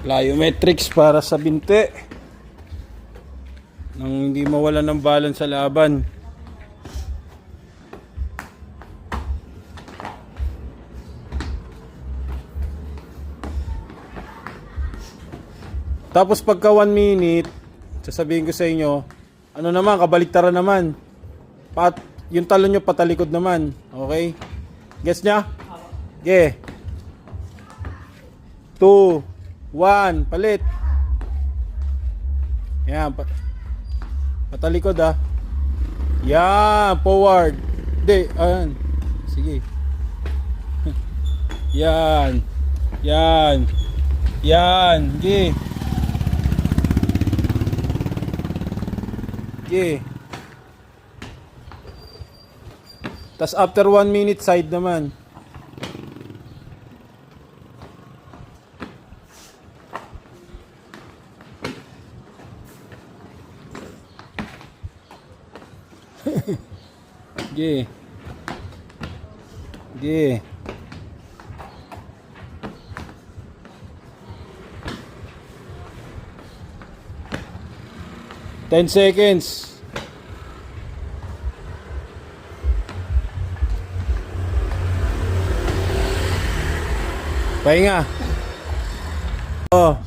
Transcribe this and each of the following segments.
Plyometrics para sa binte nang hindi mawalan ng balance sa laban. Tapos pagka 1 minute, sasabihin ko sa inyo, ano naman, kabaliktaran naman. Yung talon nyo patalikod naman. Okay? Guess nya? Okay. 2, 1, palit. Yan, patalikod ah. Yan, forward. Hindi, ayan. Sige. Yan. Yan. Yan. Sige. Sige. Tas after 1 minute, side naman. Sige. Sige. Ten seconds. Pahinga. Oh.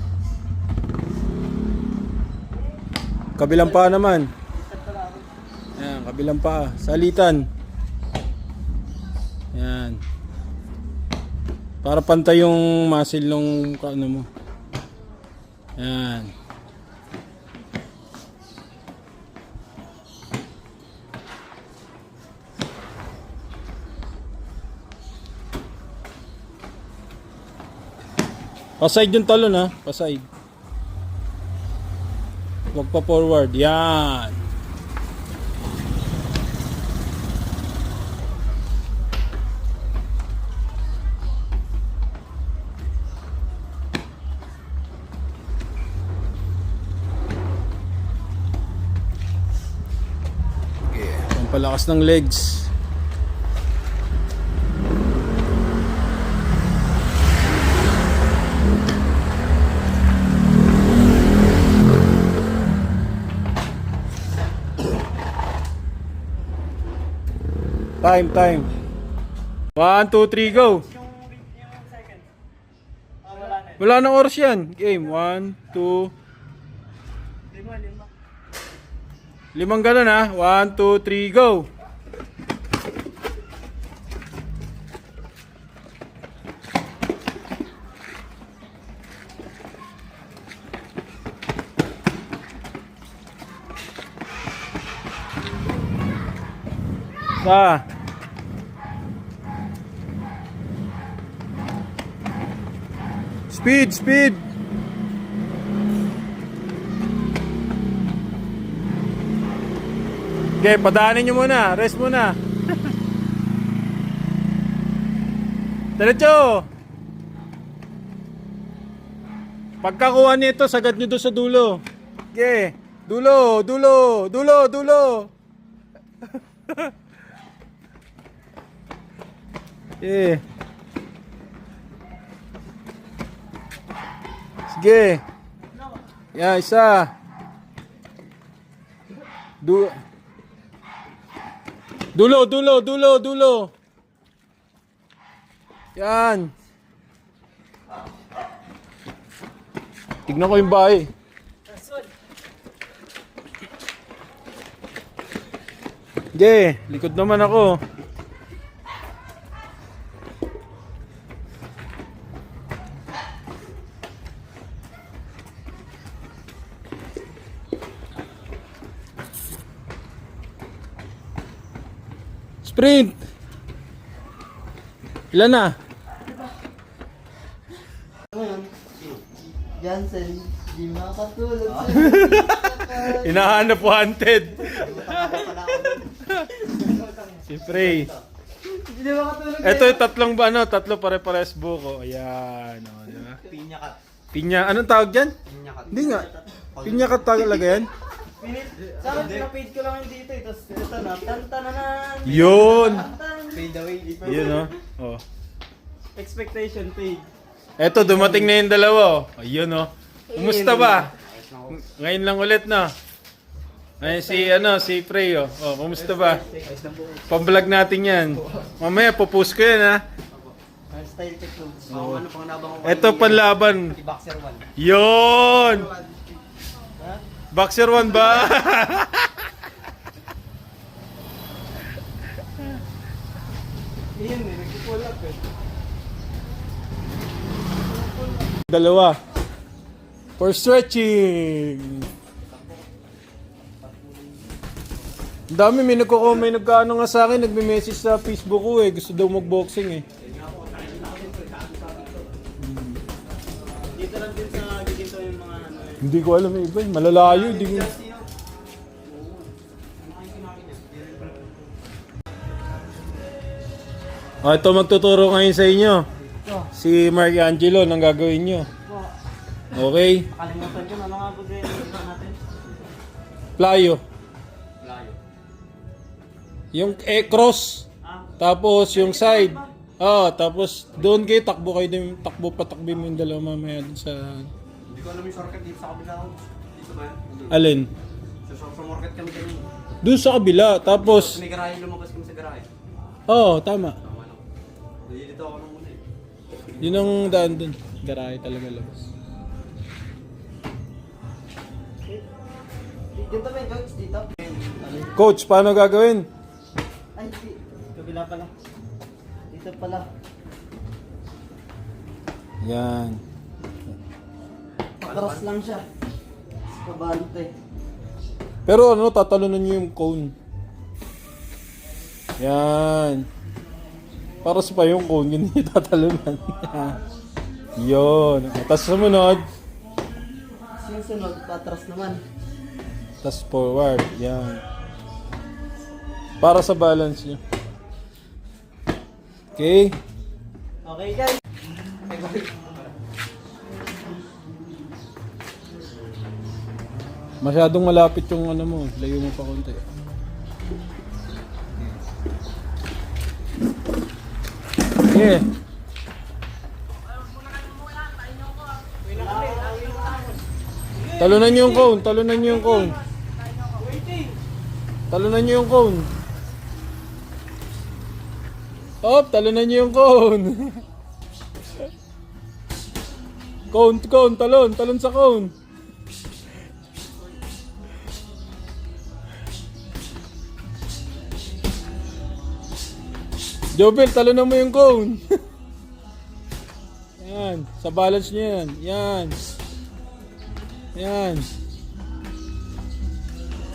Kabilang pa naman. Ayan, kabilang pa. Salitan. Ayan. Para pantay yung muscle nung ano mo. Ayan. Paside yung talon ha. Paside. Huwag pa forward. Yan. Okay. Pampalakas ng legs. Time. 1, 2, 3, go. Wala nang oras yan. Game. 1, 2. 5 ganun ha. 1, 2, 3, go. Speed. Okay, padaanin nyo muna. Rest muna. Diretso. Pagkakuha nito, sagad nyo doon sa dulo. Okay. Dulo. Okay. Sige. Yan, isa. Dulo. Yan. Tignan ko yung bahay. Sige, likod naman ako. Sprint. Ilan na? Jansen, di makatulog. Hinahanap wanted. Si Frey. Di makatulog. Ito yung tatlo pare-pares buko. Ayan, oh, di ba? Pinya cut. Pinya, anong tawag diyan? Pinya cut. Hindi nga. Pinya cut talaga yan. Sa akin, pinapaid ko lang yun dito eh. Tapos ito na, tantananan. Yun. Fade away. Yun, oh. Oh. Expectation paid. Eto, dumating na yung dalawa. Oh. Ayun oh. Kumusta ba? Ngayon lang ulit na. Ay si Frey oh. Oh, kumusta ba? Pamblog natin 'yan. Mamaya popost ko 'yan ha. Style check to. Ano pang nabang ko? Eto panlaban. Boxer 1. 'Yon. Boxer 1 ba? Iyan eh, nagpupull up eh. Dalawa. For stretching. Ang dami may nagkaano nga sa akin, nagme-message sa Facebook ko eh. Gusto daw mag-boxing eh. Dito lang din sa giginto yung mga ano eh. Hindi ko alam eh, iba eh. Malalayo. Hindi ko... Ito magtuturo ngayon sa inyo. Si Mark Angelo, nang gagawin nyo. Okay? Nakalimutan ko, ano nga ba gawin natin? Playo. Layo. Yung cross. Tapos yung side. Tapos doon kayo, takbo kayo din, patakbo mo yung dalawa mamaya dun sa... Hindi ko alam yung shortcut dito sa kabila ko. Dito ba yan? Alin? Sa shortcut kami kanina. Doon sa kabila. Tapos... May garahe, lumabas kami sa garahe. Tama. Tama lang. Dito ako nung muna eh. Yun ang daan dun. Garahe talaga labas. Dito ba yung coach? Dito? Coach, paano gagawin? Ay, kabila pala. Dito pala. Yan. Patras lang siya. Kabante. Pero tatalunan nyo yung cone. Yan. Para sa pa yung cone, yun yung tatalunan. Yun. Tapos sumunod. Sunod, patras naman. Tapos forward. Yan. Para sa balance nyo. Okay? Okay guys. Masyadong malapit yung ano mo. Layo mo pa konti. Okay. Talunan nyo yung cone. Talunan nyo yung cone. Talunan nyo yung cone. Talunan nyo yung cone. Cone, talon. Talon sa cone. Jobel, talunan mo yung cone. Yan. Sa balance nyo yan. Yan. Yan.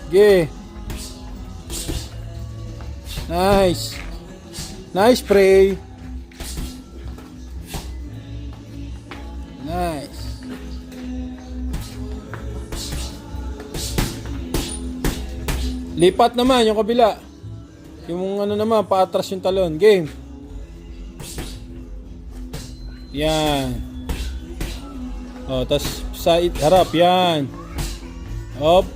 Okay. Nice. Nice spray. Nice. Lipat naman yung kabila. Yung ano naman, paatras yung talon. Game. Yan. Tas sa harap. Yan. Up.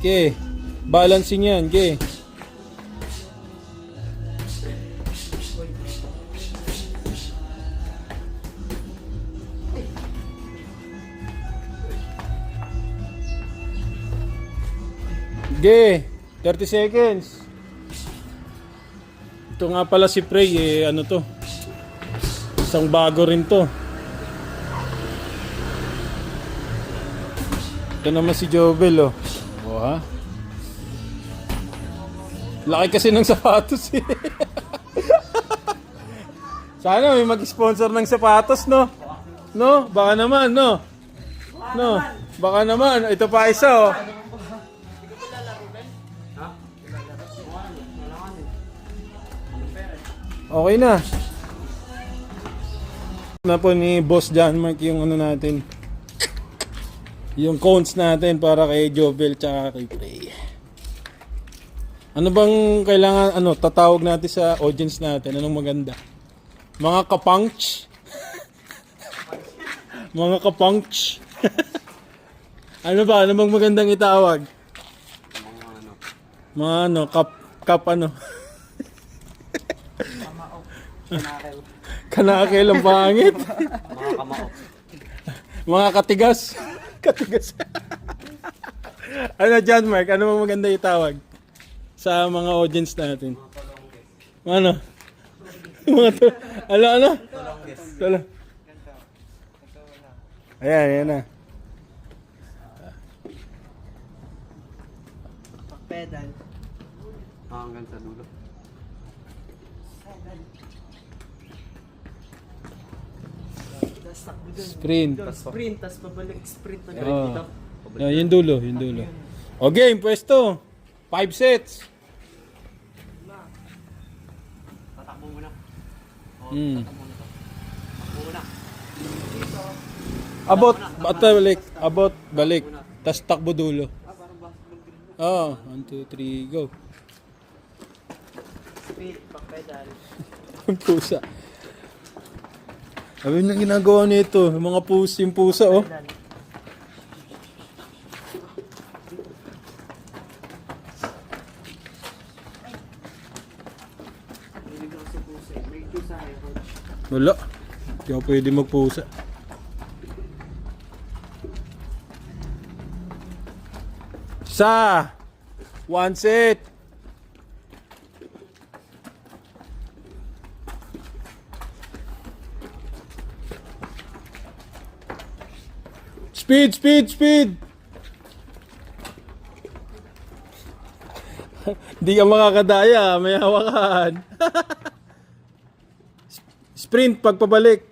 Okay. Balancing yan. Okay. Okay. 30 seconds. Ito nga pala si Frey ano to? Isang bago rin to. Ito naman si Jobel ha? Laki kasi ng sapatos eh. Sana may mag-sponsor ng sapatos no? No? Baka naman no? No? Baka naman. Ito pa isa Okay na. Na po ni Boss John Mark yung ano natin. Yung cones natin para kay Jobel tsaka kay Frey. Ano bang kailangan tatawag natin sa audience natin? Anong maganda? Mga kapunch? Mga kapunch? Ano ba? Ano bang magandang itawag? Mga kap Kanakil ang pangit. Mga kamao. Mga katigas. Katigas. Ano John Mark, ano mo maganda itawag sa mga audience natin? Ano? Mga to, ano? Tolo. Ayan na. Pedal. Hanggang sa dulo. Sprint. Sprint, tas pabalik sprint na Oh. dito. Yung dulo. O game, pwesto. 5 sets. Tatakbo muna. Hmm. Tatakbo muna. Abot, balik. Tas takbo dulo. Parang basketball green. Oh, 1, 2, 3, go. Speed, pedal. Ang pusa. Sabi na ginagawa nito, yung mga yung pusa, oh. Wala. Hindi ako pwede magpusa. Isa. 1 set. Speed! Hindi ka makakadaya, may hawakan. Sprint pagpabalik.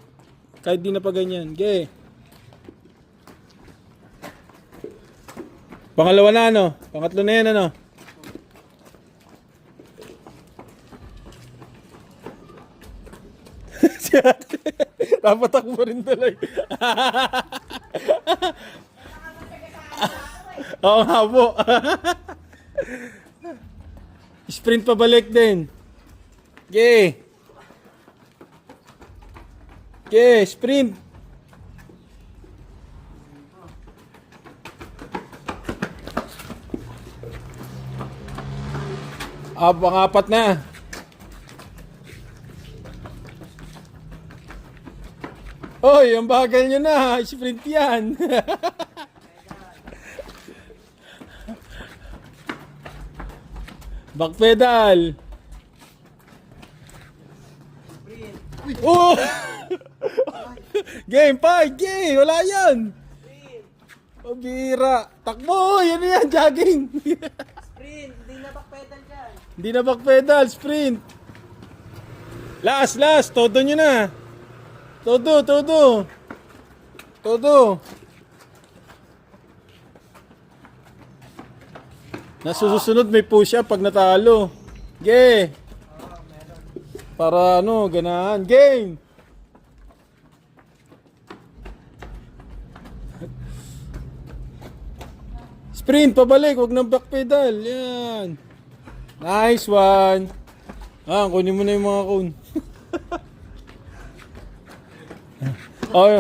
Kahit di na pa ganyan. Okay. Pangalawa na ano? Pangatlo na yan ano? Dapat takbo rin tuloy. Oo nga po. Sprint pabalik din. Okay. Okay, sprint. Pang-apat na. Oy, ang bagal nyo na. Sprint yan. Back pedal. Oh! Game 5, game. Wala yan. Pabira. Takbo. Yan yan, jogging. Sprint, hindi na back pedal dyan. Hindi na back pedal, sprint. Last. Todo nyo na. Todo. Nasusunod may push up pag natalo. Ge. Para ano, ganahan. Game. Sprint, pabalik. Huwag nang back pedal. Yan. Nice one. Kunin mo na yung mga kun. Oh.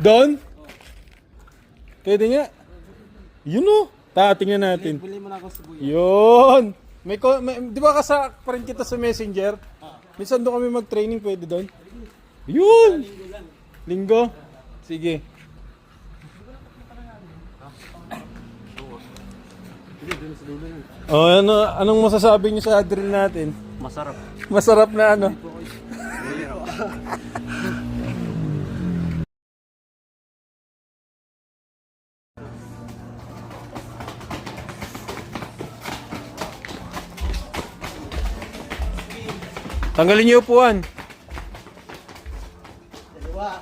Doon? Pwede nga. Yun o. Tingnan natin. Bili mo na ako sibuya. Yun. Di ba pa rin kita sa Messenger? Minsan doon kami mag-training, pwede doon. Yun. Linggo. Sige. Oh, anong masasabi niyo sa drill natin? Masarap. Masarap na ano? Tanggalin niyo upuan. Dalawa.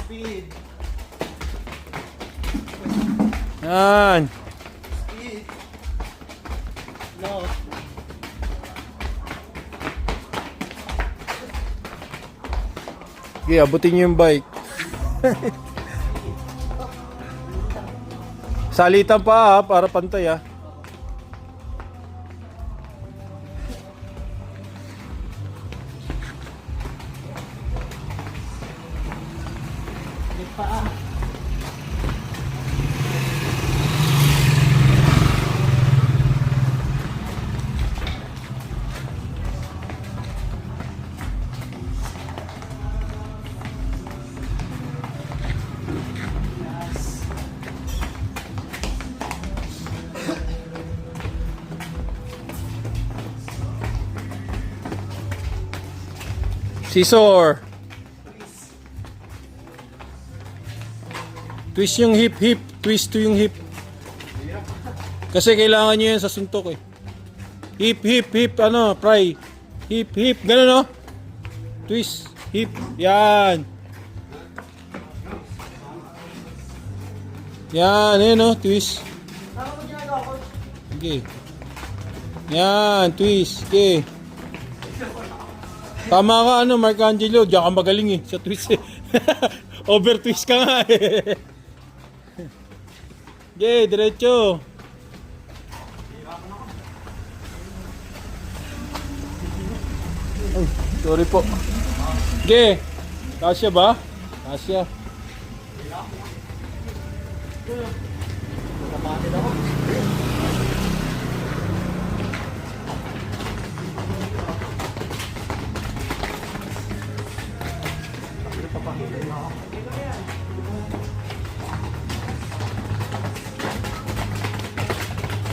Speed. Yan. Speed. No. Okay, abutin niyo yung bike. Salitan pa para pantay ah. Scissor. Twist yung hip. Twist to yung hip. Kasi kailangan nyo yan sa suntok eh. Hip, pry. Hip, ganun no? Twist, hip, yan. Yan, no? Twist. Tama mo ginagawa ko. Okay. Yan, twist, okay. Tama ka, Mark Angelo. Diyan ka magaling eh, sa twist eh. Over twist ka nga eh. Okay, diretso. Oh, sorry po. Okay. Kasya ba? Kasya. Kapatid ako.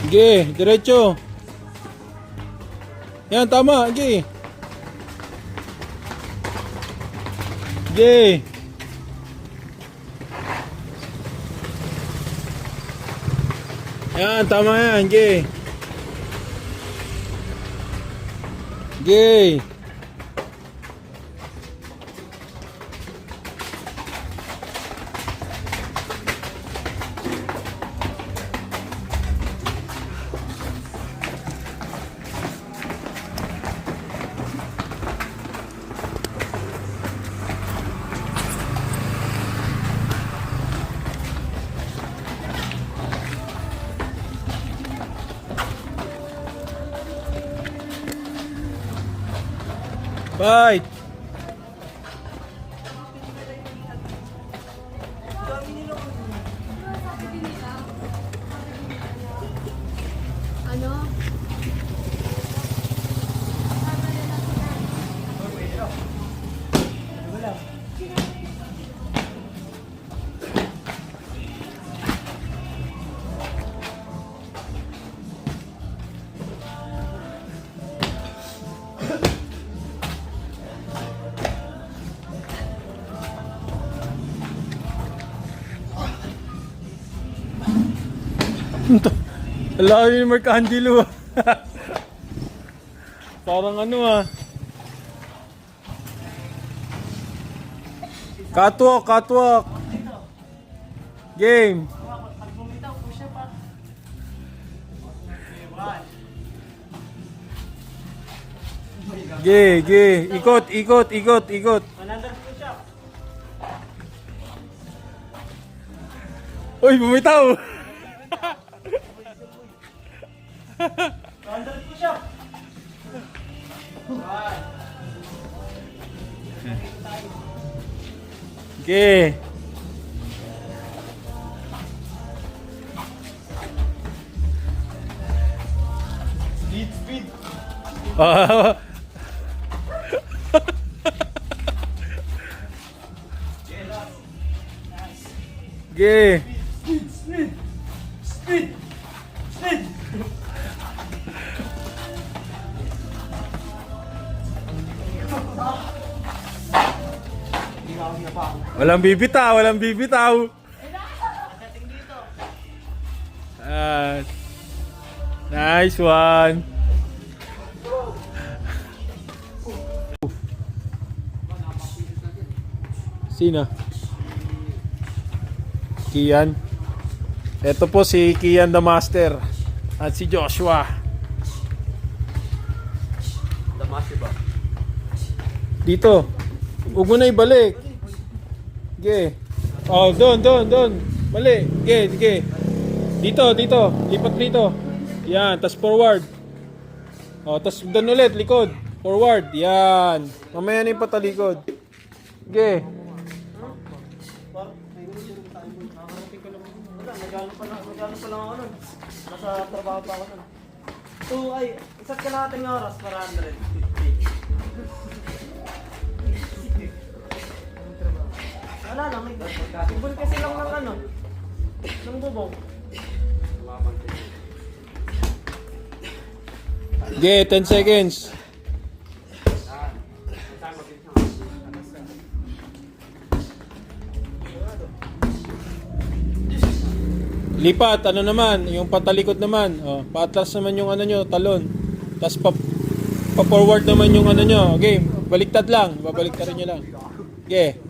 Okay, diretso. Yan, tama. Okay. Okay. Yan, tama yan. Okay. Okay. Bye. Ano? Alam ni Mark Angelo. Parang ano ah. Catwalk. Game. Pag bumitaw, push up pa. Ikot. 100 push up. Uy, bumitaw. 100 push up. Okay. Speed. Ah. Okay. Speed. Walang bibitaw. Ah. Nice one. Sino? Kian. Ito po si Kian the Master at si Joshua. Damasi ba? Dito. Huwag mo na ibalik. Sige. Oh, doon. Mali. Sige. Dito. Lipat dito. Yan, tas forward. Oh, tas doon ulit, likod. Forward. Yan. Mamaya na yung patalikod. Sige. Nagano pa lang ako nun. Nasa trabaho pa ako nun. Isa't kalahating oras para 100. Wala lang, may ibon kasi lang ng ano, ng bubong. Sige, 10 seconds. Lipat, ano naman, yung patalikod naman. Oh, paatras naman yung ano nyo, talon. Tapos pa-forward naman yung ano nyo. Okay, baliktad lang. Babaliktarin nyo lang. Okay.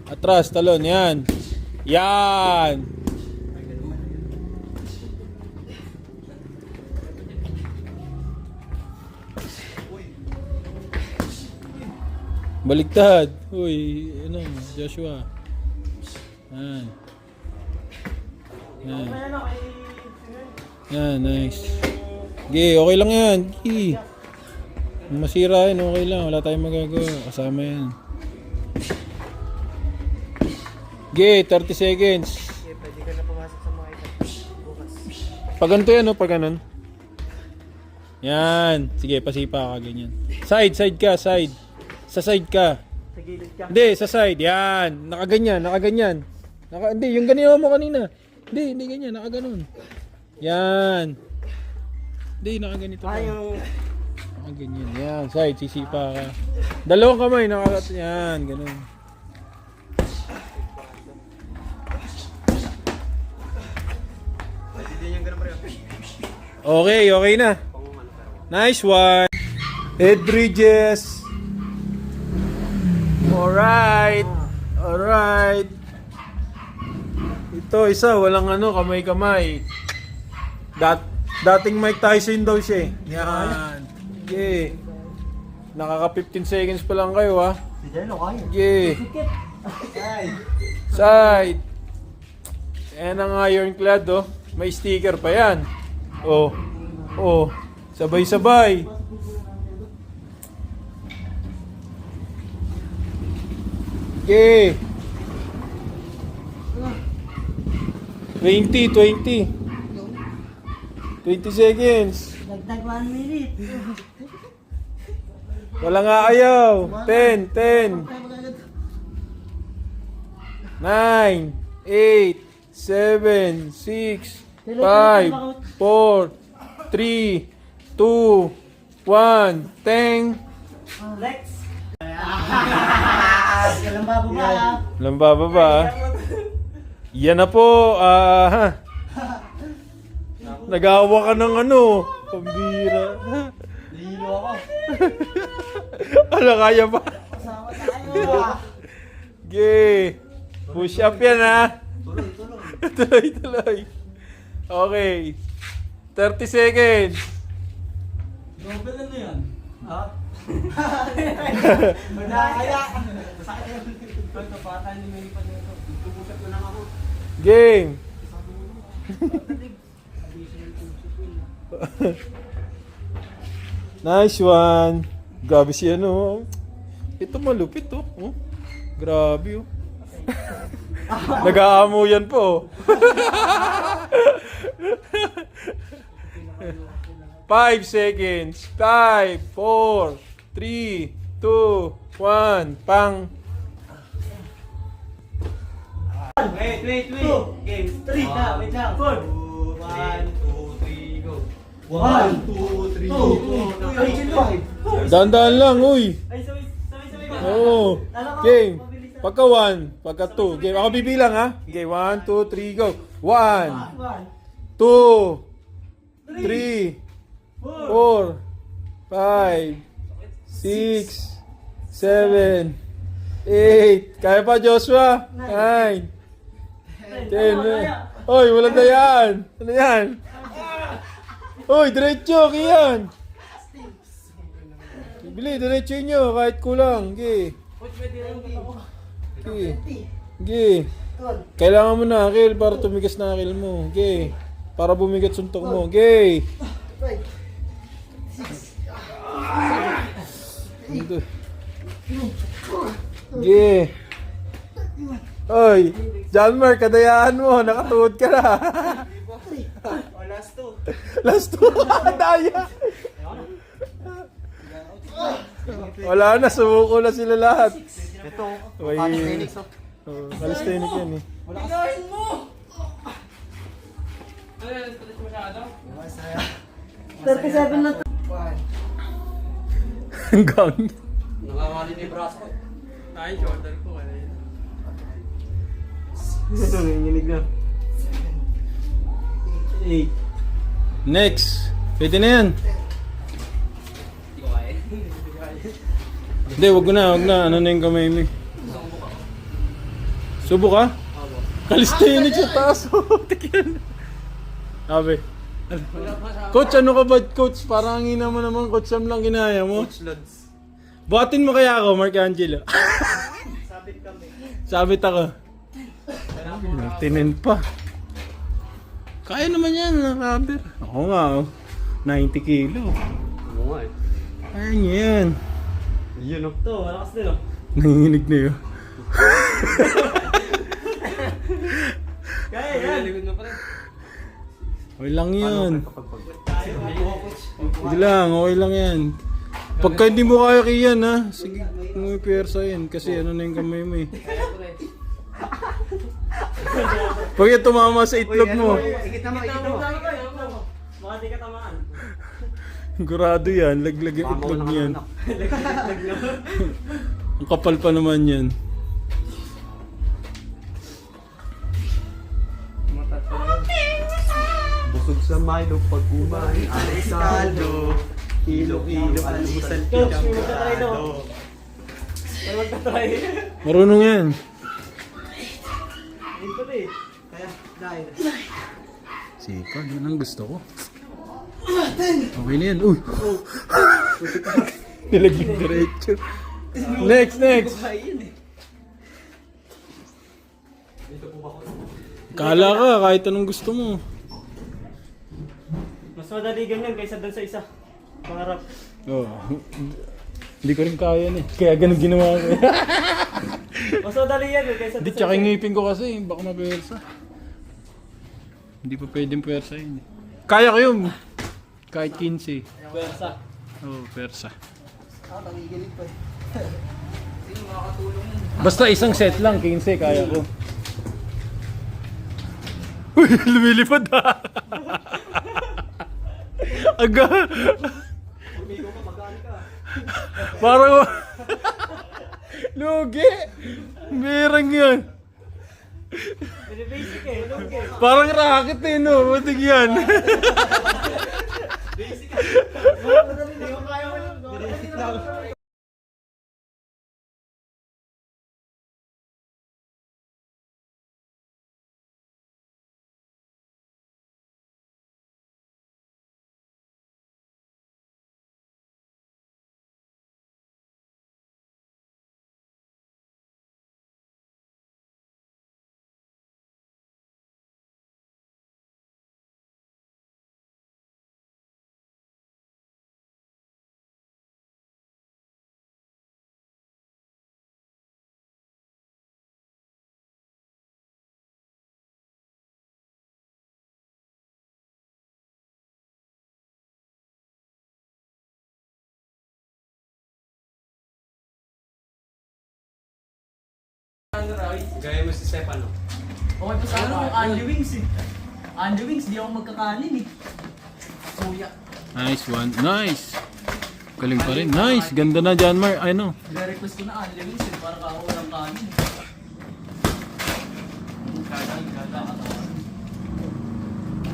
Atras, talon, yan. Yan. Baliktad. Uy, ano, Joshua. Yan. Yan. Yan, nice. Okay, okay lang yan. Okay. Masira yan, okay lang. Wala tayong magagawa. Kasama yan. Okay, 30 seconds. Okay, pwede ka na pumasok sa mga ito. Bukas. Pag ganito yan, no? Pag ganun. Yan. Sige, pasipa ka, ganyan. Side, side ka, side. Sa side ka. Sa gilid ka. Hindi, sa side. Yan. Nakaganyan, nakaganyan. Hindi, yung ganyan mo kanina. Hindi ganyan, nakaganon. Yan. Hindi, nakaganito ka. Yung... Nakaganyan. Yan, side, sisipa ka. Dalawang kamay, yan, ganun. Okay, okay na. Nice one. Head bridges. Alright. Alright. Ito, isa, walang ano, kamay-kamay. Dating Mike Tyson daw siya eh. Yan. Okay. Nakaka 15 seconds pa lang kayo ha. Si Jello, kaya. Okay. Side. Yan ang ironclad oh. May sticker pa yan. Oh. Oh. Sabay-sabay. Okay. 20 seconds. Dagdag 1 minute. Wala nga ayaw. 10, 10. 9, 8, 7, 6, 5, 4, 3, 2, 1, teng. Lex. Walang bababa. Walang bababa. Yan na po. Nagawa ka ng ano. Pambira. Lilo ako. Ano kaya ba? Kasama tayo. Okay. Push up yan ha. Tuloy. Tuloy. Okay. 30 seconds. Nobel ano yan? Ha? Madaya. Masakit yan. Pagkabata ni Mary pa nito. Tubusap ko lang ako. Game. Nice one. Grabe si ano. Ito malupit oh. Oh. Grabe oh. Nag-aamo yan po. 5 seconds. 5, 4, 3, 2, 1. Pang. Wait. Game 3 na. Wait lang. 4. 1, 2, 3, go. 1, 2, 3, go. 5. Dandaan lang, uy. Ay, sabay ka. Oo. Game. Pagka 1, pagka 2. Game. Ako bibilang ha. Okay, 1, 2, 3, go. 1, 2, 3, 4, 5, 6, 7, 8. Kaya pa, Joshua? 9, 10. Oy, walang dayaan. Ano yan? Oy, diretso, kiyan. Bili, diretso nyo, kahit kulang. Okay. Okay. Okay. Kailangan mo na akil para tumigas na akil mo. Okay. Para bumigat suntok mo. Okay. Okay. Oy, Jalmer, kadayaan mo. Nakatuod ka na. Last 2. Last two. Daya. Wala na, sumuko na sila lahat. Ito. Uy. Calisthenics. Calisthenic yan eh. Bigahin mo! Ano yan? Stretch masyado? 37 na to. Hanggang. Nangangalit yung braso ko. Ay, shoulder ko. Ano yun? Nanginginig na. 8. Next. Pwede na yan. Hindi, wag na. Ano na yung kamay mo? Subo ka? Calisthenics sa taas. Tikyan. Sabi. Coach, ano ka ba, coach? Parang hina mo naman, coach Sam lang ginaya mo. Coach Lods. Buhatin mo kaya ako, Mark Angelo. Sabit kami. Sabit ako. Tinin pa. Kaya naman yan, rubber. Ako nga, oh. 90 kilo. Oo nga eh. Kaya niya yan. Yun oh. Ito, malakas din oh. Nanginginig na yun. Kaya yan. Likod mo pa rin. Okay lang yan. Tayo, coach. Hindi lang, okay lang yan. Pagka hindi mo kaya kiyan ha, sige, may pwersa yan. Kasi ano na yung kamay mo eh. Kaya ko rin. Pag yan tumama sa itlog mo, Ikita mo. Baka di ka tamaan. gurado yan, laglag yung itlog niyan. Ang kapal pa naman yan. Busog sa Milo pag kumain. Arisado. Ilo-ilo. Almusal Coach, may magtatry daw. May magtatry. Marunong yan. Ayun pala eh. Kaya, dahil. Sipag, yun ang gusto ko. Okay na yan. Uy! Nilagyan diretso. Next! Kala ka, kahit anong gusto mo. Mas madali ganyan kaysa dun sa isa. Pangarap. Oh. Hindi ko rin kaya yan eh. Kaya ganun ginawa ko. Mas madali yan kaysa Hindi, dun sa tsaka isa. yung ngipin ko kasi, baka mapwersa. Hindi pa pwedeng pwersa yun eh. Kaya ko yun. Kahit 15. Pwersa. Oo, pwersa. Ako, nangigilig pa eh. Basta isang set lang, 15, kaya ko. Uy, lumilipad ha! Aga! Umigo ka, magaan ka. Parang... Lugi! Merang yun. Very basic eh, look eh. Parang racket eh, no? Matig yan. Hindi ko kaya mo lang. Basic lang. Gaya mo si Stefano. Okay pa sana kung Andy Wings eh. Andy Wings, di ako magkakanin eh. Suya. Nice one. Nice! Galing pa rin. Nice! Ganda na dyan, Mar. Ano? Nire-request ko na Andy Wings eh, para ako walang kanin eh.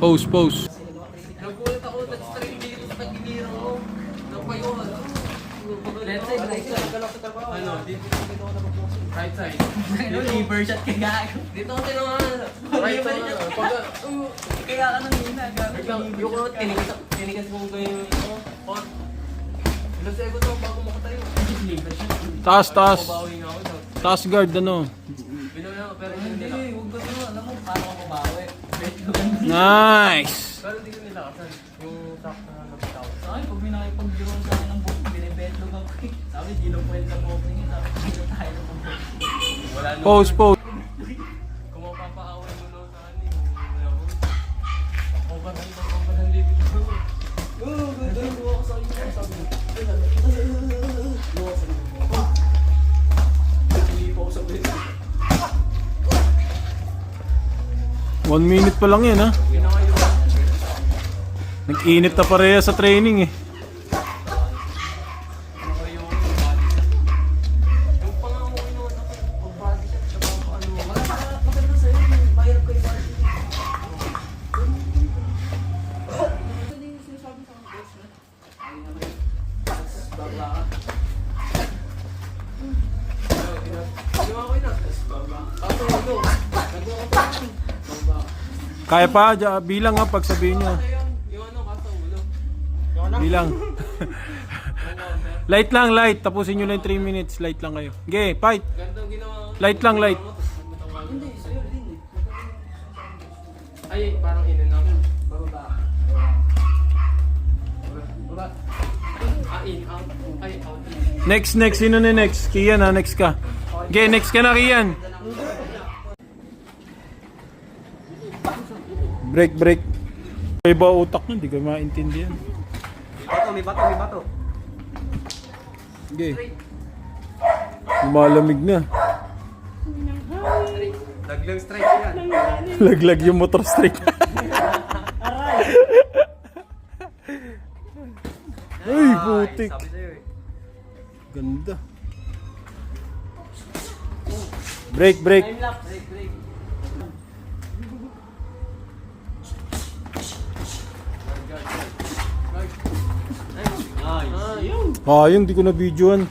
Pose. Nagulat ako, nag-stream dito sa tagiliro ko. Napayuhan. Left side, right side. Ano, dito ako na right side. Ano, liver shot ka gago. Dito ako tinawanan. Right side na. Pag, Kaya ka nang hina, gago. yung kurot, tinigas mo ko yung pot. Ilang segundo bago makatayo. Liver shot. Taas. Babawi nga ako. Taas guard, ano? Binawi ako, pero hindi Hindi, nila. huwag ba ito, alam mo, paano ako mabawi? Bet ko ganun. Nice! Pero hindi ko nilakasan. Yung sakto na nagtao. Sa akin, pag may nakipag-draw sa akin ng buhok, binibetlog ako eh. Sabi, di lang pwede sa buhok niya. Sabi, dito tayo ng buhok. Wala naman. Pose. Kung mapapaaway mo noon sa akin, wala ko. Ako ba nandito ko? Ganun ko ako sa inyo. Sabi, Hindi po ako sa bulit. 1 minute pa lang yan, ha? Nag-init na pareha sa training, eh. Kaya pa, bilang ha, pag sabihin nyo. Yung ano ka sa ulo. Bilang. Light lang, light. Tapusin nyo lang 3 minutes. Light lang kayo. Okay, fight. Gandang ginawa ko. Light lang, light. Hindi, sa'yo din eh. Ay, parang in and out. Bababa. Baba. In, out. Ay, out. Next. Sino na next? Kian ha, next ka. Okay, next ka na, Kian. Break. Iba utak nyo, hindi ko maintindihan. May bato. Okay. Lumalamig na. Laglang strike yan. Laglag yung motor strike. Ay, putik. Sabi sa'yo eh. Ganda. Break. Time lapse. Break. Nice. Yung di ko na videoan.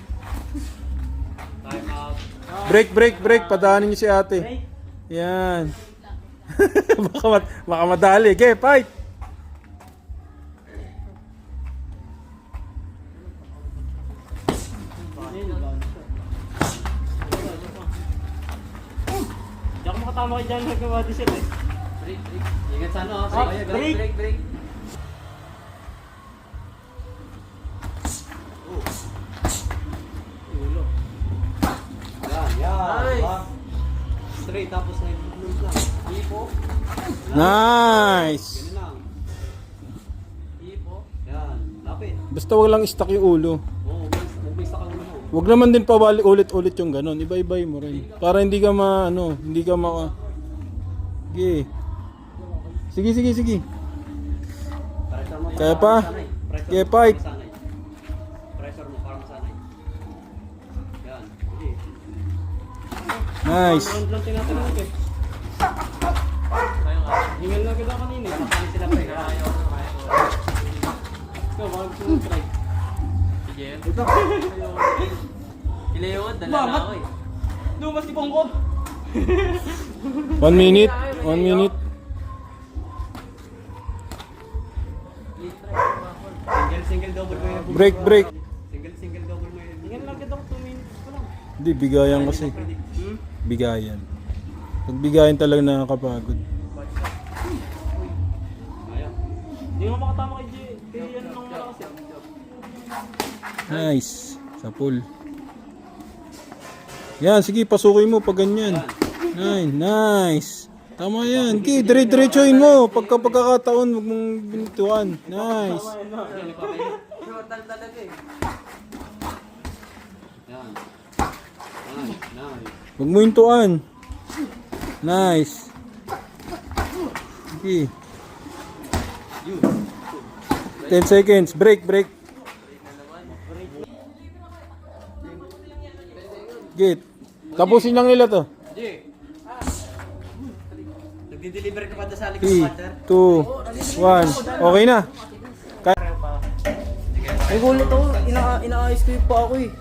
Time out. Break. Padaanin niyo si ate. Yan. baka madali. Okay, fight. Hindi ako makatama kay Jan nagawa din siya eh. Break. Ingat sa ano. Break. Yan. Nice. Straight tapos na yung lang. Ipo. Nice. Ganun lang. Ipo. Yan. Lapit. Basta wag lang stuck yung ulo. Oo, huwag sa ulo mo. Wag naman din pabalik ulit yung ganun. Iba-ibay mo rin. Para hindi ka hindi ka maka... Sige. Pressure mo. Kaya pa? Sanay. Pressure Okay, mo, fight. para masanay. Pressure mo para masanay. Yan. Sige. Nice. Round lang tinatanong ko eh. Kaya nga. Hingal na kita kanina eh. Sanay sila pre. Kaya ko. Ikaw, wag mo try. Sige. Ileo nga, dala na ako eh. Lumas ni Pongko. 1 minute. 1 minute. Single double mo yun. Break. Single double mo yun. Hingal lang kita 2 minutes pa lang. Hindi, bigayan kasi. Bigayan. Pag bigayan talaga nakakapagod. Ayaw. Hindi nga makatama kay Jay. Kaya yan lang malakas eh. Nice. Sa pool. Yan, sige, pasukin mo pag ganyan. Nice. Tama yan. Okay, dire-diretsuhin mo. Pagkakataon, huwag mong binituan. Nice. Total talaga eh. Yan. Nice. Huwag mo hintuan. Nice. Okay. 10 seconds. Break. Git. Tapusin lang nila to. Jay. Nagdi-deliver ka pa doon sa 3, likod ng water? 2, 1. Okay na. Ay, gulat ako. Inaayos ko yung pa ako eh.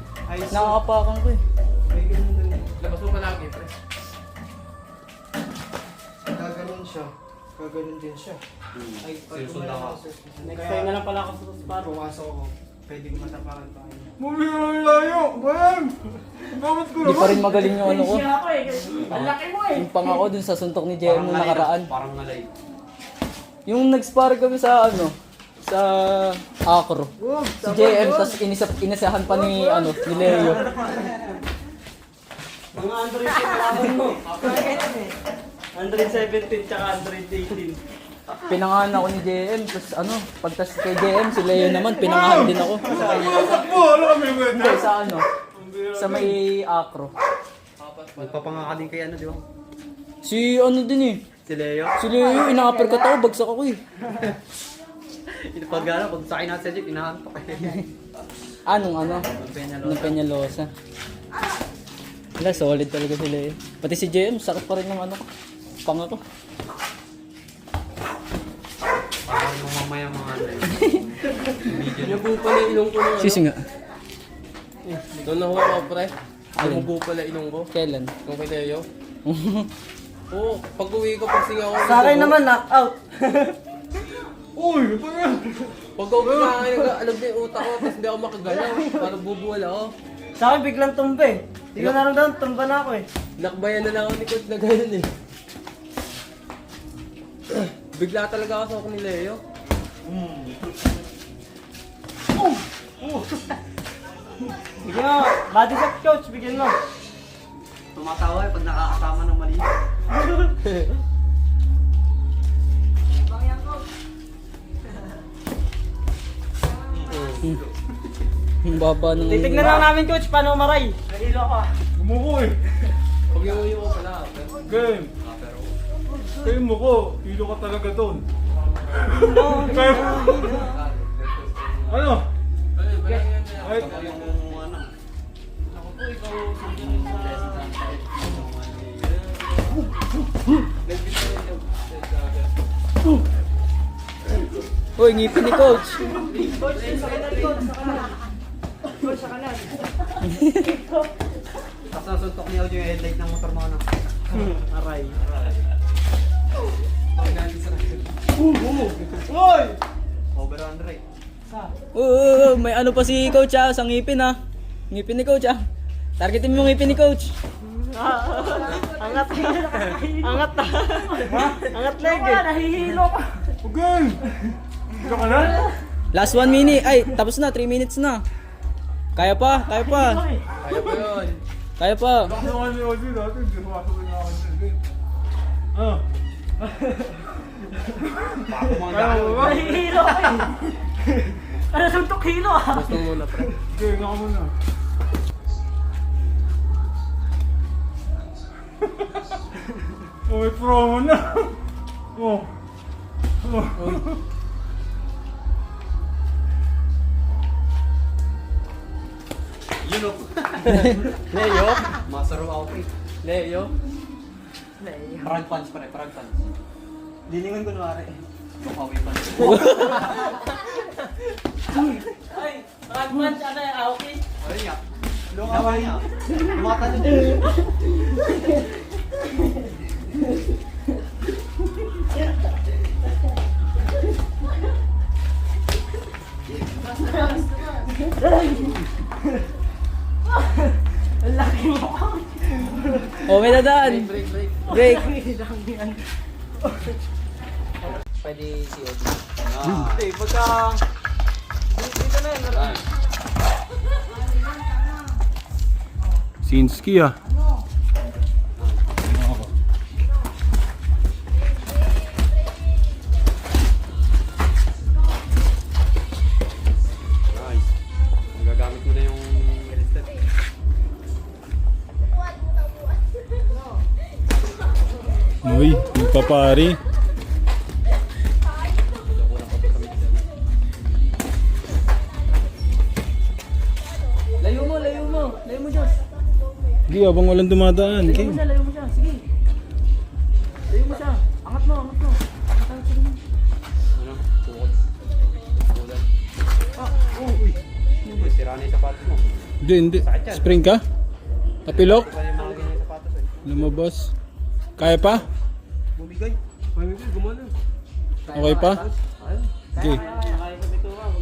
Nakakapakan ko eh. Labas mo palagi, pre. Gaganon din siya. Ay, pag Sinusundan ka. Next time na lang pala ako sa spot. pumasok ako, pwedeng matapakan pa kayo. Hindi pa rin magaling yung ano ko. Ang laki mo eh. Yung pang ako dun sa suntok ni JM nung nakaraan. Parang ngalay. Yung nag-spar kami sa sa Acro. Si JM, tapos inasahan pa ni ni Leo. Mga Android yung kalaban mo. 117 tsaka 118. Pinangahan ako ni JM, tapos pagtas kay JM, si Leo naman, pinangahan din ako. Hindi, sa may Acro. Magpapangakaling kay ano, di ba? Si din eh. Si Leo. Si Leo, ina-uppercut ako, bagsak ako eh. Pag sa akin na sa jeep, inahantok eh. Nung Peñalosa. Wala, solid talaga si Leo. Pati si JM, sakit pa rin ng pang ako. Parang mamamaya mga ano eh. Yung pala ilong ko nung Sisi nga. Doon nakuha ko, pre. Lumubo pala ilong ko. Kailan? Yung kay Leo. Oo, pag uwi ko, pag singa ako. Sa akin naman, knockout. Uy, pa yan! Pag uwi na akin, nag-alog na yung utak ko, tapos hindi ako makagalaw. Parang bubuwal ako. Sa akin, biglang tumba eh. Hindi ko naramdaman, tumba na ako eh. Nakbayan na lang ako ni Coach na ganyan eh. Bigla talaga ako sa ako ni Leo. Bigyan mo, body shot coach, bigyan mo. Tumatawa pag nakakasama ng mali. Ang baba ng... Titignan lang namin coach, paano maray. Nahilo ako ah. Gumuko eh! Pag iuwi ko pala. Game! Kayo mo ko, hilo ka talaga doon. Ano? Ay, Uy, ngipin ni Coach. Coach, sa kanan coach, sa kanan. Coach, sa kanan. Tapos nasuntok niya yung headlight ng motor mo ano. Aray. Uy! Over under eh. May ano pa si Coach ah, sa ngipin ah. Ngipin ni Coach ah. Targetin mo yung ngipin ni Coach. Angat. Angat na. Angat leg eh. Nahihilo ka. game! Hilo ka na? Last 1 minute. Ay, tapos na. 3 minutes na. Kaya pa, kaya pa. Kaya ko yun. Kaya pa. Ako naman ni Ozzy dati, hindi ko ako na ako sa game. Ah. Kaya mo ba? Nahihilo ka eh. Ano suntok hilo ah. Gusto mo muna, pre. Okay, nga muna. Oh, may promo na. Oh. Oh. Yun o. Leo? Master of outfit. Leo? Frog punch pare, frog punch. Lilingon kunwari. Kumawi pa. Ay, fragment, ano yung Aoki? Ayun nga. Lukawa niya. Tumatalon din. Ang laki mo. Oh, may dadaan. Break, break. Break. Pwede si Obi. Hindi, pagka... Dito na yun. Sinski ah. Nice. Magagamit mo na yung headset. Uy, magpapari. Layo mo, layo mo. Layo mo, Josh. Hindi, abang walang dumadaan. Layo mo Game. siya, layo mo siya. Sige. Layo mo siya. Angat mo, angat mo. Angat mo, sige mo. Ano? Tukot. Tulan. Uy. Uy, sira na yung sapatos mo. Hindi, hindi. Spring ka? Tapilok? Ito pa yung mga ganyan sapatos eh. Lumabas. Kaya pa? Bumigay. Pwede ko, gumana. Okay pa? Okay.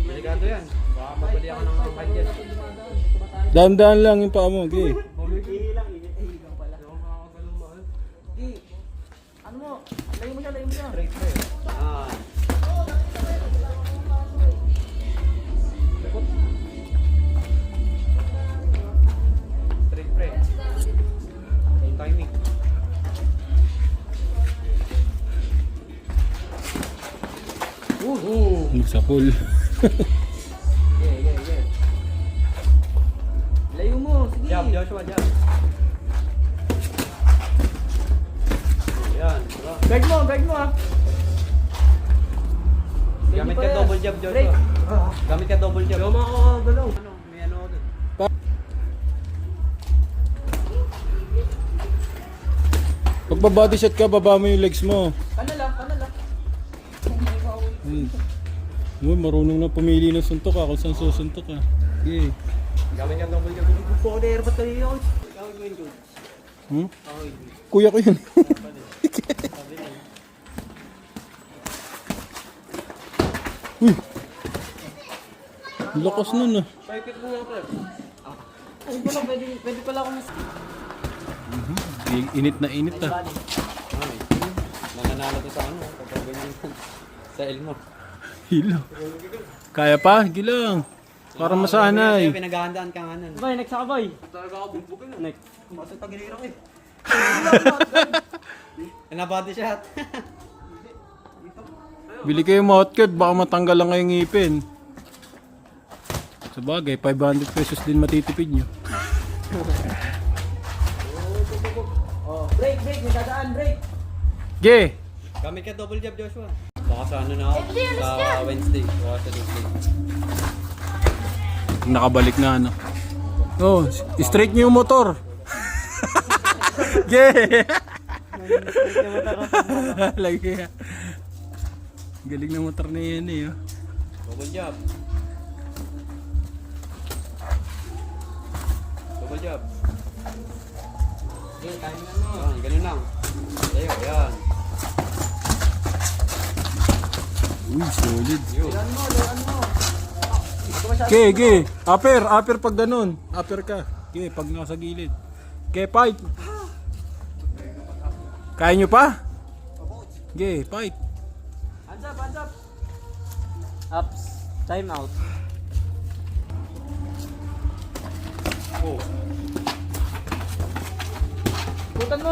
Delikado yan. Baka mabali ako ng budget. Dahan-dahan lang yung paa mo. Okay. Ano mo? Layo mo siya, layo mo siya. Ah. Straight pre. Yung timing. Sa pool. Layo mo, sige. Jab, Joshua, jab. Yan, diba? Guard mo ah. Gamit ka double jab, Break. Joshua. Gamit ka double jab. Hindi ako makakagalaw. Ano, may ano ako dun. Pag body shot ka, baba mo yung legs mo. Kana lang, kana lang. Uy, marunong na pumili ng suntok ah. Kung saan susuntok ah. Okay. Gamit ka double jab. Poder, ba't kayo yun? Gawin mo yun, Coach. Hmm? Kuya ko yun. Uy! Ang lakas nun ah. Ay, pala, pwede pala ako mas... Init na init ah. Nananalo to sa ano, kapag ganyan sa Elmo. Hilo. Kaya pa? Gilang. Para masanay. Pinaghahandaan ka nga nun. Boy, next ako, boy. Next. Masay tagilirang eh. Nabody shot. Bili kayo mouthguard, baka matanggal lang kayong ngipin. Sa bagay, 500 pesos din matitipid nyo. Oh, break, may dadaan, break. Ge! Gamit ka double jab, Joshua. Baka sa ano na ako, sa Wednesday. Baka sa Tuesday. Nakabalik na ano. Oh, straight nyo yung motor. Ge! Lagi. Galing na motor na yan eh. Oh. Double jab. Double jab. Yan, ganun lang. Tayo, yan. Uy, solid. Yun. Ge. Upper pag ganun. Upper ka. Ge, pag nasa gilid. Ge, fight. Kaya nyo pa? Ge, fight. Hands up. Ups, time out. Oh. Ikutan mo.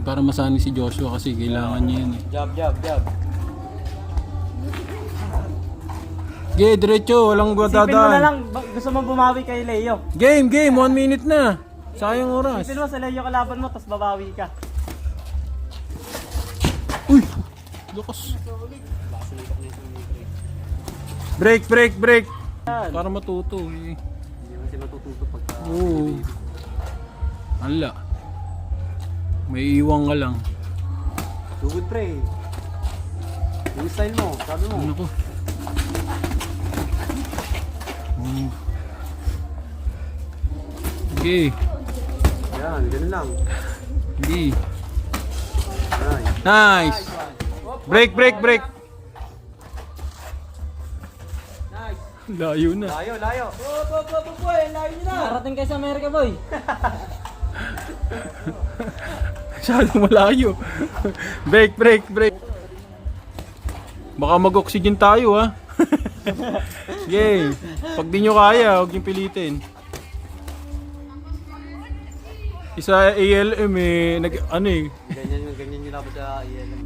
Para masanay si Joshua kasi kailangan niya yan eh. Jab. Ge, diretso. Walang Isipin mo na dadaan. lang, gusto mo bumawi kay Leo. Game. 1 minute na. Sayang oras. Isipin mo sa Leo kalaban mo, tapos babawi ka. Uy! Lukas. Break. Yan. Para matuto eh. Hindi mo sila matututo pagka... Oo. Ala. May iwang ka lang. Good pre. Yung style mo, sabi mo. Ano ko? Okay. Yan, ganun lang. Okay. Yan. Nice. Break. Nice. Layo na. Layo. Boy, layo nyo na. Narating kayo sa Amerika, boy. Masyadong malayo. Break. Baka mag-oxygen tayo ha. Yay. Pag di nyo kaya, huwag nyo pilitin. Isa ALM eh, Ganyan yung laban sa ILM.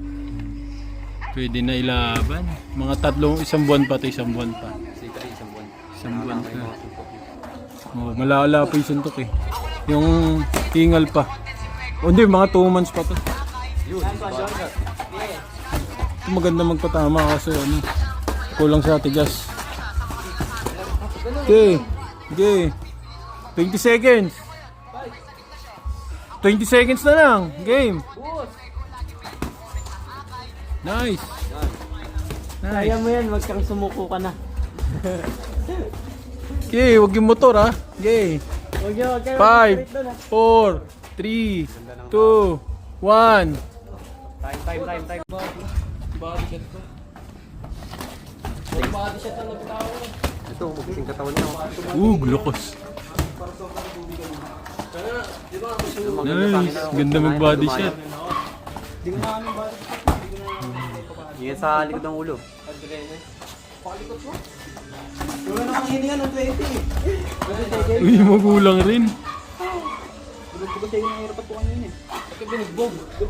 pwede na ilaban. Mga isang buwan pa. Kasi isang buwan. Isang buwan May pa. mga suntok eh. Oh, malala po yung suntok eh. Yung tingal pa. O hindi, mga 2 months pa to. Yun, Ito maganda magpatama kasi ano, kulang sa tigas. Okay. 20 seconds. 20 seconds na lang. Game. Nice. Kaya mo yan, wag kang sumuko ka na. Okay, wag yung motor ha. Okay. Wag yun, 5, 4, 3, 2, 1. Time. Body shot ko. Body shot ang nagtao. Ito, magising katawan niya. Lukos. Nice. Ganda mag-body shot. Yan sa likod ng ulo. Uy, magulang rin.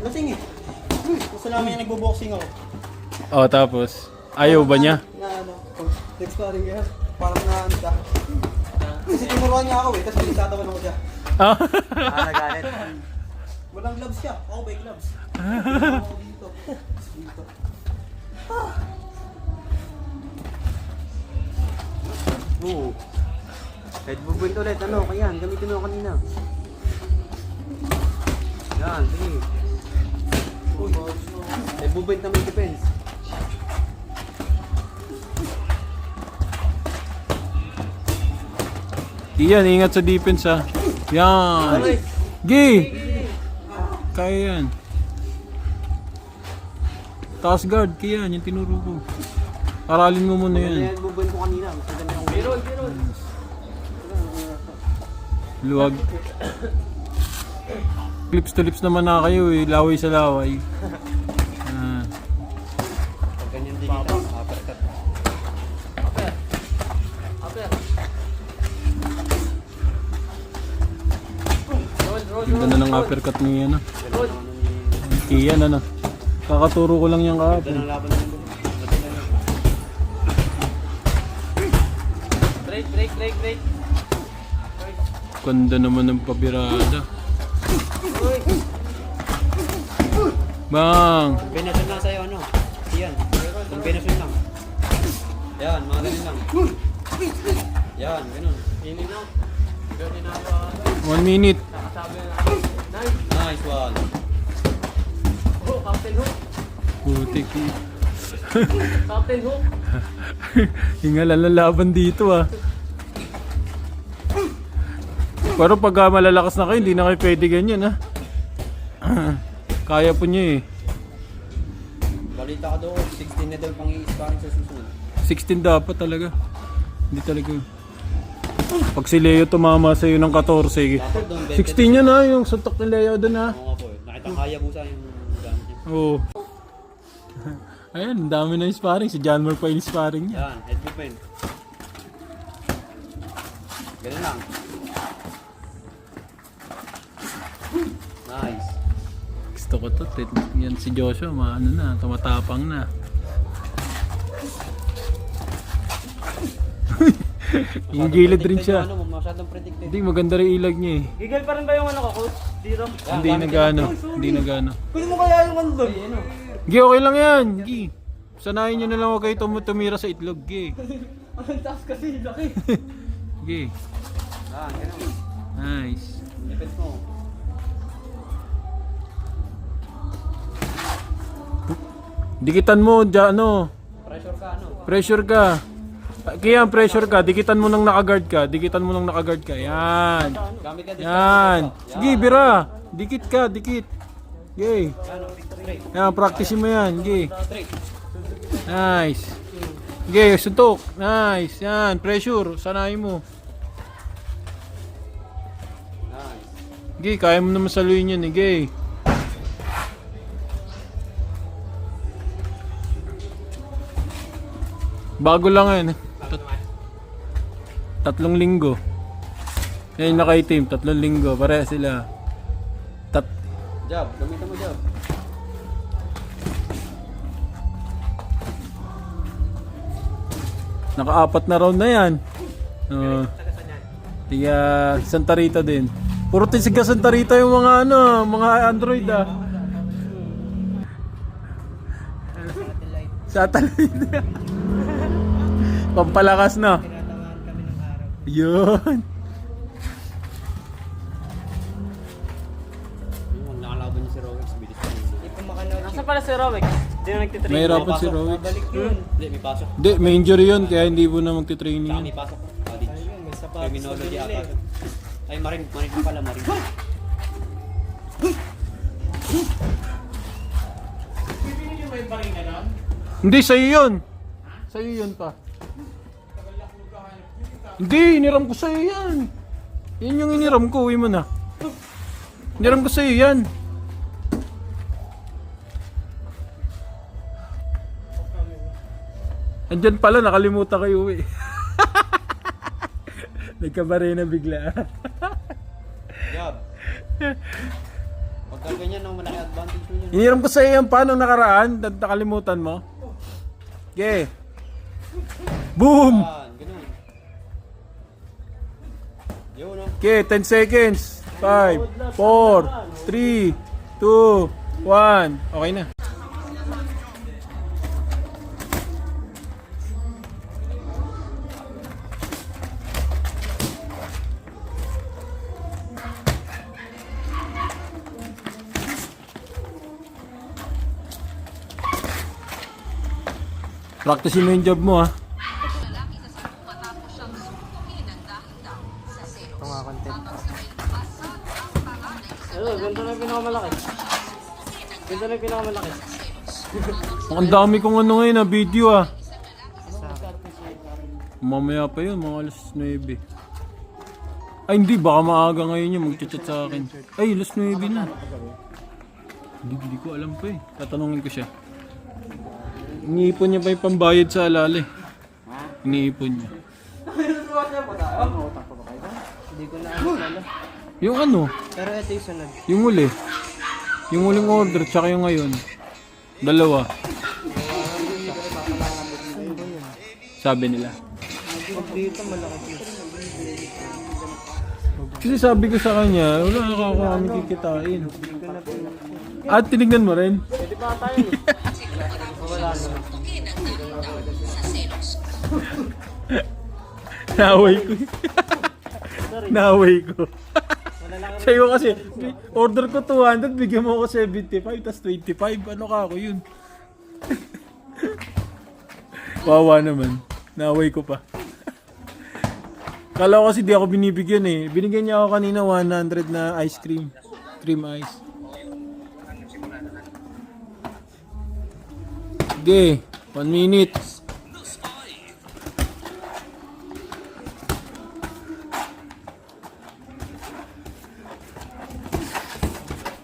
Lasing eh. Gusto namin yung nagbo-boxing ako. Oh, tapos ayaw ba niya? Na ano, next sparring yan. Parang na ano ka. Kasi tinuruan niya ako eh, tapos pinagtatawan ako siya. Ah. Nagalit. Walang gloves siya, ako may gloves. Ako dito. Oo. Head movement ulit. Ano? Kaya gamitin mo kanina. Yan, sige. Head movement na may defense. Iyan, ingat sa defense ha. Yan. Gi! Kaya yan. Taas guard, kaya yan, yung tinuro ko. Aralin mo muna yan. Yan, bubuin ko kanina. Mas maganda yung Luwag. Lips to lips naman na kayo eh. Laway sa laway. Ah. pag ganyan din kita. Uppercut. Ganda na ng uppercut ni ano. Kian ano. Kakaturo ko lang yung Ganda kahapon. ng laban ng bubuin. Break. Ganda naman ng pabirada. Bang! Combination lang sa'yo, ano? Yan. Combination lang. Yan, mga ganun lang. Yan, ganun. Ini na. Ganun na ako. 1 minute. Nakasabi na. Nice one. Oh, Captain Hook. Putik. Captain Hook. Hingalan na laban dito ah. Pero pag malalakas na kayo, hindi na kayo pwede ganyan ah. Kaya po niya eh. Balita ka doon, 16 na daw pang i-sparring sa susunod. 16 dapat talaga. Hindi talaga. Pag si Leo tumama sa iyo ng 14. Dapat doon, 16 yun ah, yung suntok ni Leo doon ah. Oo nga po, nakita kaya busa yung gamit niya. Oo. Ayan, ang dami na yung sparring. Si John Moore pa yung sparring niya. Yan, head movement. Ganun lang. Nice. Gusto ko to. Yan si Joshua, maano na, tumatapang na. Yung gilid rin siya. Ano, masyadong predicted. Hindi, maganda rin ilag niya eh. Gigil pa rin ba yung ano ko, coach? Dito? Hindi nagano. Hindi nagano. Pwede mo kaya yung ano doon? Gi, okay lang yan. Gi. Sanayin nyo na lang huwag kayo tumira sa itlog. Gi. Ang taas kasi, laki. Gi. Yan, ganun. Nice. Defense mo. Dikitan mo, ano. Pressure ka, ano? Pressure ka. Kaya pressure ka. Dikitan mo nang nakaguard ka. Dikitan mo nang nakaguard ka. Yan. Gamit ka dito. Yan. Sige, bira. Dikit ka, dikit. Gi. Ano, straight. Yan, practice mo yan. Gi. Straight. Nice. Gi, suntok. Nice. Yan, pressure. Sanayin mo. Nice. Gi, kaya mo naman saluhin yun eh. Gi. Bago lang yan. 3 linggo. Yan yung naka-team. 3 linggo. Pareha sila. Jab, gamitan mo jab. Naka-4 na round na yan. Tiga Santa Rita din. Puro tiga Santa Rita yung mga ano, mga Android ah. Satellite. Pampalakas na. Yun. Yung nakalaban niya si Rowex, bilis pa rin. Nasa pala si Rowex? Hindi na nagtitrain. Mahirapan si Rowex. Hindi, may pasok. Hindi, may injury yun kaya hindi po na magti-training Saka yun. may pasok. College. Criminology ata. Ay, marin pala, marin. Hindi, sa'yo yun. Sa'yo yun pa. Hindi, iniram ko sa'yo yan. Yan yung iniram ko, uwi mo na. Iniram ko sa'yo yan. Andyan pala, nakalimutan kayo uwi. Nagkabare na bigla. Jab. Pagka ganyan, no, malaki advantage mo yun. Iniram ko sa'yo yan pa nung nakaraan. Nakalimutan mo. Okay. Boom! Yan, ganun. Yun, no? Okay, 10 seconds. 5, 4, 3, 2, 1. Okay na. Practice mo yung job mo ha. Ganito na yung pinakamalaki. Ganito na yung pinakamalaki. Ang dami kong ano ngayon na video ah. Mamaya pa yun, mga alas 9. Ay hindi, baka maaga ngayon yung mag-chat sa akin. Ay, alas 9 na. Hindi ko alam pa eh. Tatanungin ko siya. Iniipon niya pa yung pambayad sa alala eh. Iniipon niya. Hindi ko na ano. Yung ano? Pero ito yung sunod. Yung uli. Yung uling order, tsaka yung ngayon. Dalawa. Sabi nila. Dito malaki. Kasi sabi ko sa kanya, wala ka kami kikitain. At tinignan mo rin? Pwede pa tayo eh. Wala naman. Naway ko. Naway ko. Sa'yo kasi, order ko 200, bigyan mo ako 75, tas 25. Ano ka ako yun? Wawa naman. Naway ko pa. Kala ko kasi di ako binibigyan eh. Binigyan niya ako kanina 100 na ice cream. Cream ice. Sige, 1 minute.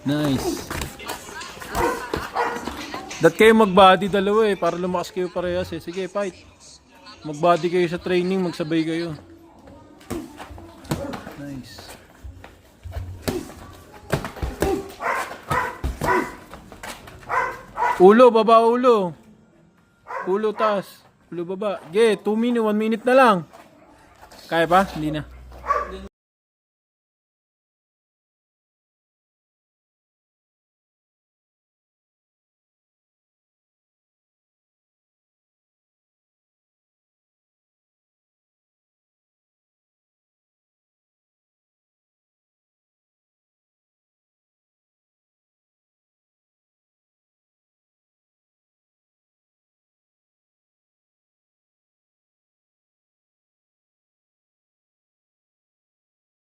Nice. Dat kayo mag-body dalawa eh, para lumakas kayo parehas eh. Sige, fight. Mag-body kayo sa training, magsabay kayo. Nice. Ulo, baba ulo. Ulo taas. Ulo baba. Ge, 2 minutes, 1 minute na lang. Kaya pa? Hindi na.